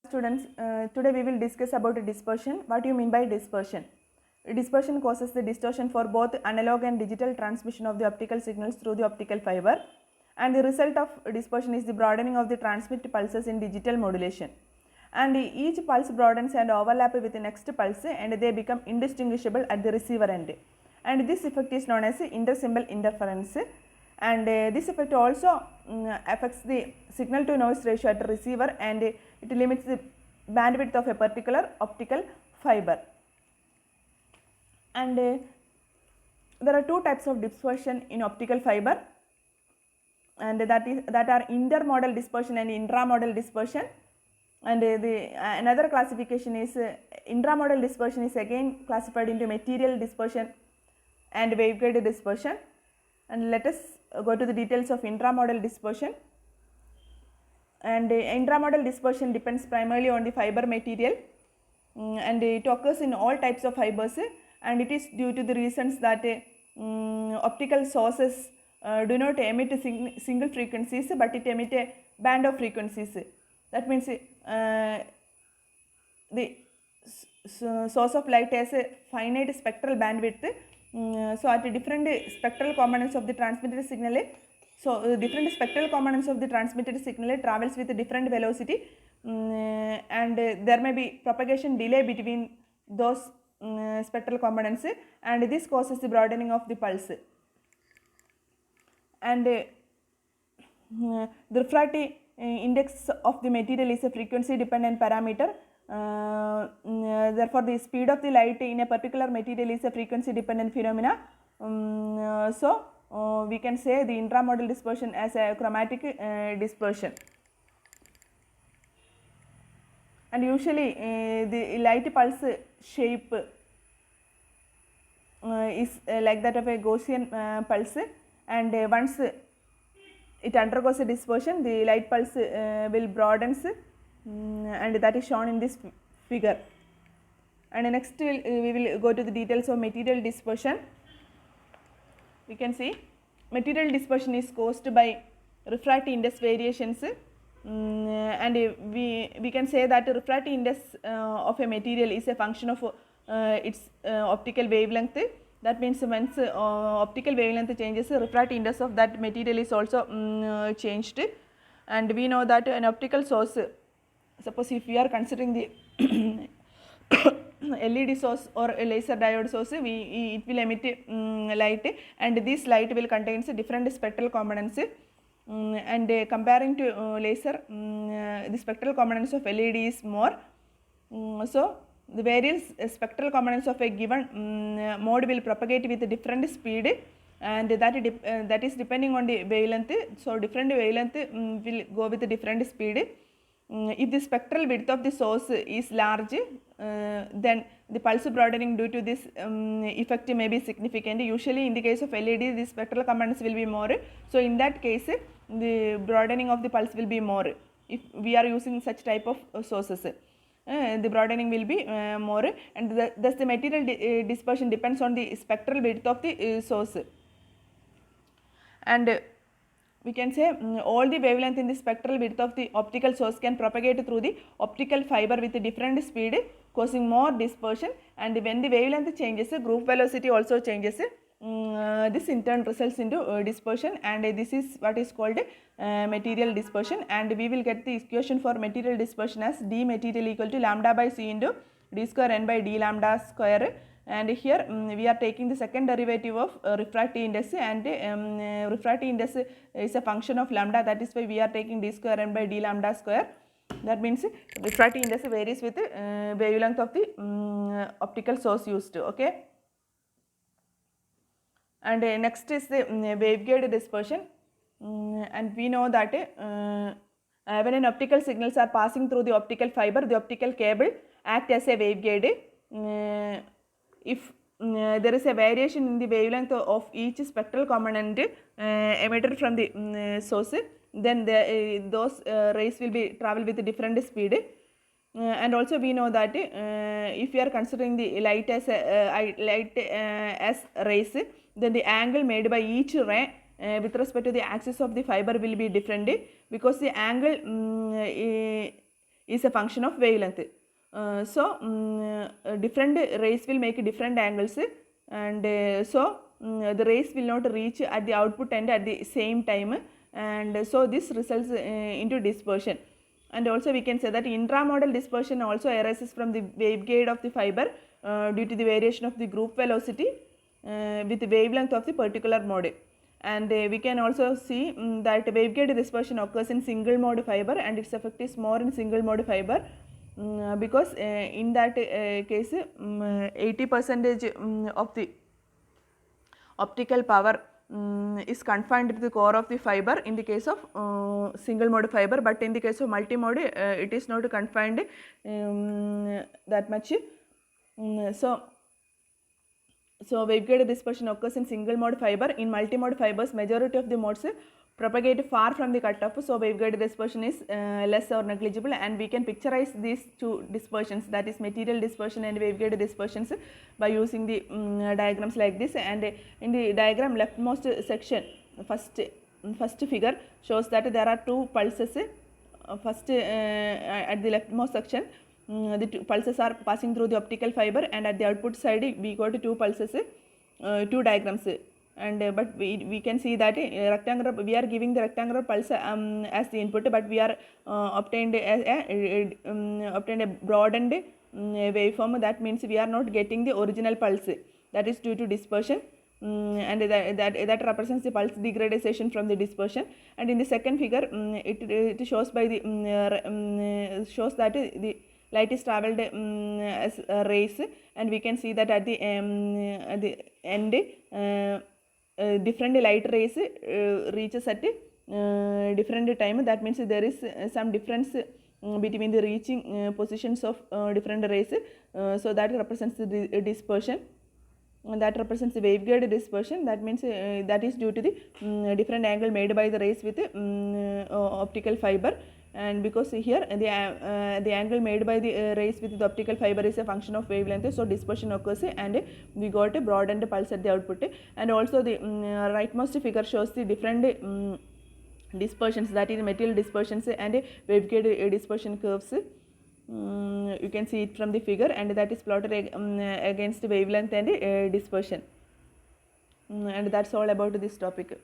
Students, today we will discuss about dispersion. What do you mean by dispersion? Dispersion causes the distortion for both analog and digital transmission of the optical signals through the optical fiber, and the result of dispersion is the broadening of the transmit pulses in digital modulation. And each pulse broadens and overlap with the next pulse, and they become indistinguishable at the receiver end. And this effect is known as intersymbol interference. And this effect also affects the signal to noise ratio at receiver, and it limits the bandwidth of a particular optical fiber. And there are two types of dispersion in optical fiber, and that are intermodal dispersion and intramodal dispersion. And another classification is intramodal dispersion is again classified into material dispersion and waveguide dispersion. And let us go to the details of intramodal dispersion. And intramodal dispersion depends primarily on the fiber material, and it occurs in all types of fibers, and it is due to the reasons that optical sources do not emit single frequencies, but it emit a band of frequencies. That means the source of light has a finite spectral bandwidth. So at different spectral components of the transmitted signal, different spectral components of the transmitted signal travels with a different velocity, and there may be propagation delay between those spectral components, and this causes the broadening of the pulse. And the refractive index of the material is a frequency dependent parameter. Therefore, the speed of the light in a particular material is a frequency dependent phenomena. So we can say the intramodal dispersion as a chromatic dispersion. And usually the light pulse shape is like that of a Gaussian pulse, and once it undergoes a dispersion, the light pulse will broadens, and that is shown in this figure. And next we will go to the details of material dispersion. We can see material dispersion is caused by refractive index variations, and we can say that the refractive index of a material is a function of its optical wavelength. That means once optical wavelength changes, refractive index of that material is also changed. And we know that an optical source, suppose if we are considering the LED source or a laser diode source, it will emit light, and this light will contain different spectral components, and comparing to laser, the spectral components of LED is more. So the various spectral components of a given mode will propagate with a different speed, and that is depending on the wavelength. So different wavelength will go with a different speed. If the spectral width of the source is large, then the pulse broadening due to this effect may be significant. Usually in the case of LED, the spectral components will be more. So in that case, the broadening of the pulse will be more if we are using such type of sources. The broadening will be more, and thus the material dispersion depends on the spectral width of the source. And we can say all the wavelength in the spectral width of the optical source can propagate through the optical fiber with a different speed, causing more dispersion. And when the wavelength changes, group velocity also changes. This in turn results into dispersion, and this is what is called material dispersion. And we will get the equation for material dispersion as d material equal to lambda by c into d square n by d lambda square. And here we are taking the second derivative of refractive index, and refractive index is a function of lambda. That is why we are taking d square n by d lambda square. That means refractive index varies with wavelength of the optical source used. Okay. And next is the waveguide dispersion, and we know that when an optical signals are passing through the optical fiber, the optical cable act as a waveguide. If there is a variation in the wavelength of each spectral component emitted from the source, then those rays will be travel with a different speed. And also we know that if we are considering the light as rays, then the angle made by each ray with respect to the axis of the fiber will be different, because the angle is a function of wavelength. Different rays will make different angles, and the rays will not reach at the output end at the same time, and so this results into dispersion. And also we can say that intramodal dispersion also arises from the waveguide of the fiber due to the variation of the group velocity with the wavelength of the particular mode. And we can also see that waveguide dispersion occurs in single mode fiber, and its effect is more in single mode fiber because in that case 80% of the optical power is confined to the core of the fiber in the case of single mode fiber, but in the case of multimode it is not confined that much. So waveguide dispersion occurs in single mode fiber. In multimode fibers, majority of the modes propagate far from the cutoff, so waveguide dispersion is less or negligible, and we can picturize these two dispersions, that is material dispersion and waveguide dispersions, by using the diagrams like this. And in the diagram leftmost section, first figure shows that there are two pulses. First at the leftmost section, the two pulses are passing through the optical fiber, and at the output side we got two pulses, two diagrams, and but we can see that rectangular, we are giving the rectangular pulse as the input, but we are obtained a broadened waveform. That means we are not getting the original pulse, that is due to dispersion. And that represents the pulse degradation from the dispersion. And in the second figure, it shows by the shows that the light is traveled as rays, and we can see that at the end different light rays reaches at different time. That means there is some difference between the reaching positions of different rays, so that represents the dispersion. That represents the waveguide dispersion. That means that is due to the different angle made by the rays with optical fiber. And because here the angle made by the rays with the optical fiber is a function of wavelength, so dispersion occurs, and we got a broadened pulse at the output. And also the rightmost figure shows the different dispersions, that is material dispersions and waveguide dispersion curves. You can see it from the figure, and that is plotted against wavelength and dispersion. And that's all about this topic.